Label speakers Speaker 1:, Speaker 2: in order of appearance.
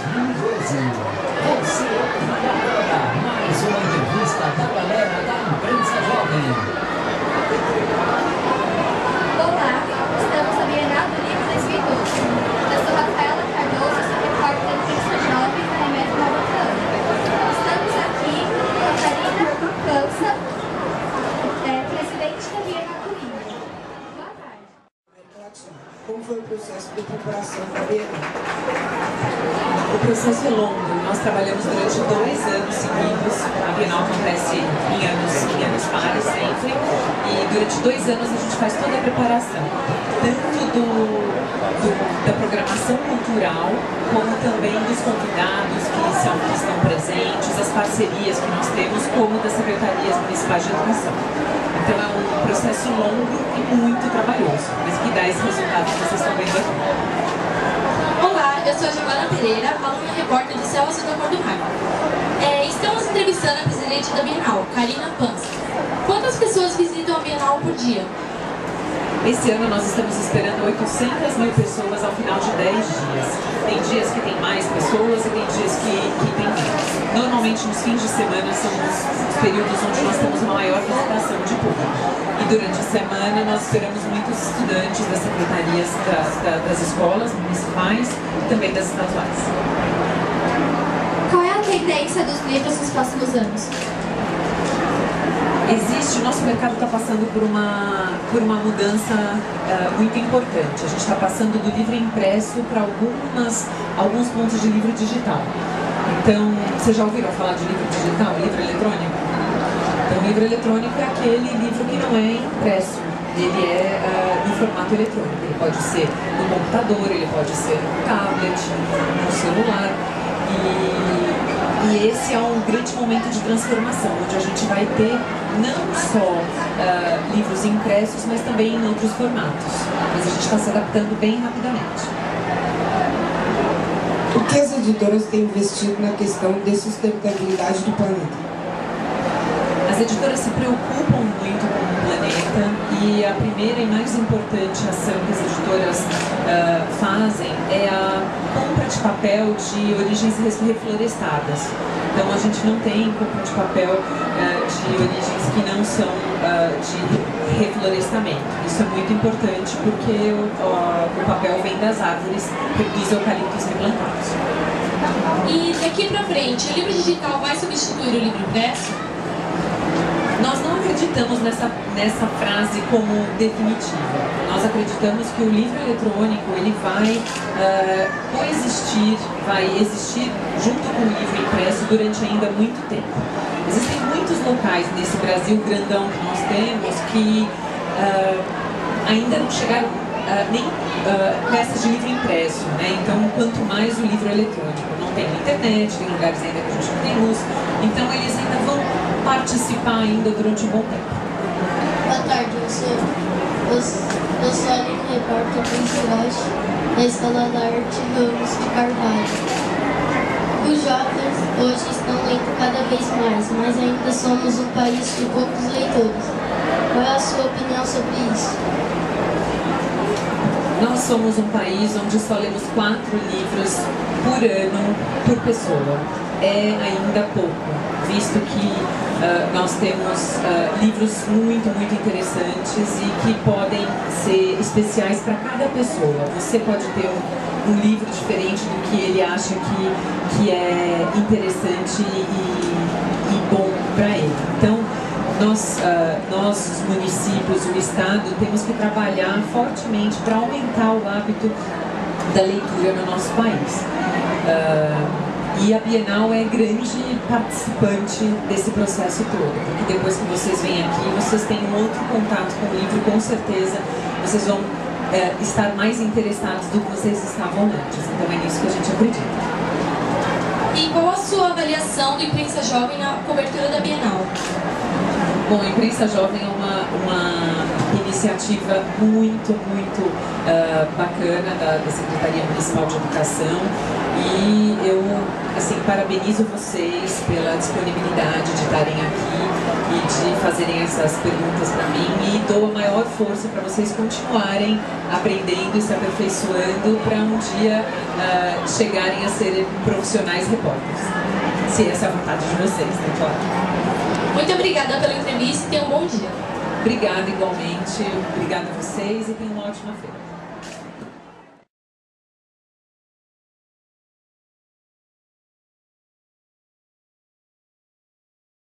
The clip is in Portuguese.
Speaker 1: 2012. Você acompanhará mais uma entrevista da galera da imprensa jovem.
Speaker 2: Olá, estamos na Bienal do Livro 2012. Eu sou Rafaela Cardoso, sou repórter da imprensa jovem da Remédio Malbotana. Estamos aqui com a Karina Pança, presidente da Bienal do Livro. Boa tarde.
Speaker 3: Como foi o processo de preparação da Bienal?
Speaker 4: O processo é longo. Nós trabalhamos durante 2 anos seguidos. A Bienal acontece em anos pares sempre. E durante 2 anos a gente faz toda a preparação, tanto da programação cultural, como também dos convidados que estão presentes, as parcerias que nós temos, como das secretarias municipais de educação. Então é um processo longo e muito trabalhoso, mas que dá esse resultado que vocês estão vendo aqui.
Speaker 5: Olá, eu sou a Giovana Pereira, aluna e repórter do Céu Azul da Cor do Mar. Estamos entrevistando a presidente da Bienal, Karina Pança. Quantas pessoas visitam a Bienal por dia?
Speaker 4: Esse ano nós estamos esperando 800.000 pessoas ao final de 10 dias. Tem dias que tem mais pessoas e tem dias que tem menos. Normalmente nos fins de semana são os períodos onde nós temos uma maior visitação de público. E durante a semana nós esperamos muitos estudantes das secretarias das escolas municipais e também das estaduais.
Speaker 2: Qual é a tendência dos livros nos próximos anos?
Speaker 4: O nosso mercado está passando por uma mudança muito importante. A gente está passando do livro impresso para alguns pontos de livro digital. Então, vocês já ouviram falar de livro digital, livro eletrônico? Então, o livro eletrônico é aquele livro que não é impresso. Ele é em formato eletrônico. Ele pode ser no computador, ele pode ser no tablet, no celular. E esse é um grande momento de transformação, onde a gente vai ter não só livros impressos, mas também em outros formatos. Mas a gente está se adaptando bem rapidamente.
Speaker 3: O que as editoras têm investido na questão de sustentabilidade do planeta?
Speaker 4: As editoras se preocupam muito com o planeta e a primeira e mais importante ação que as editoras fazem é a compra de papel de origens reflorestadas. Então a gente não tem compra de papel de origens que não são de reflorestamento. Isso é muito importante porque o papel vem das árvores dos eucaliptos replantados.
Speaker 5: E daqui para frente, o livro digital vai substituir o livro impresso?
Speaker 4: Nós não acreditamos nessa frase como definitiva. Nós acreditamos que o livro eletrônico ele vai coexistir, vai existir junto com o livro impresso durante ainda muito tempo. Existem muitos locais nesse Brasil grandão que nós temos que ainda não chegaram nem peças de livro impresso, né? Então, quanto mais o livro eletrônico. Não tem internet, tem lugares ainda que a gente não tem luz. Então, eles ainda vão participar ainda durante um bom tempo.
Speaker 6: Boa tarde, eu sou a repórter principal da Escola da Arte Ramos de Carvalho. Os jovens hoje estão lendo cada vez mais, mas ainda somos um país de poucos leitores. Qual é a sua opinião sobre isso?
Speaker 4: Nós somos um país onde só lemos 4 livros por ano, por pessoa. É ainda pouco, visto que nós temos livros muito interessantes e que podem ser especiais para cada pessoa. Você pode ter um livro diferente do que ele acha que é interessante e bom para ele. Então, nós, os municípios, o Estado, temos que trabalhar fortemente para aumentar o hábito da leitura no nosso país. E a Bienal é grande participante desse processo todo, porque depois que vocês vêm aqui, vocês têm um outro contato com o livro, com certeza vocês vão estar mais interessados do que vocês estavam antes. Então é nisso que a gente acredita.
Speaker 5: E qual a sua avaliação do Imprensa Jovem na cobertura da Bienal?
Speaker 4: Bom, a Imprensa Jovem é uma iniciativa muito bacana da Secretaria Municipal de Educação e eu, assim, parabenizo vocês pela disponibilidade de estarem aqui e de fazerem essas perguntas para mim e dou a maior força para vocês continuarem aprendendo e se aperfeiçoando para um dia chegarem a serem profissionais repórteres. Se essa é a vontade de vocês, né, claro.
Speaker 5: Muito obrigada pela entrevista e tenham um bom dia.
Speaker 4: Obrigada igualmente, obrigada a vocês e tenham uma ótima feira.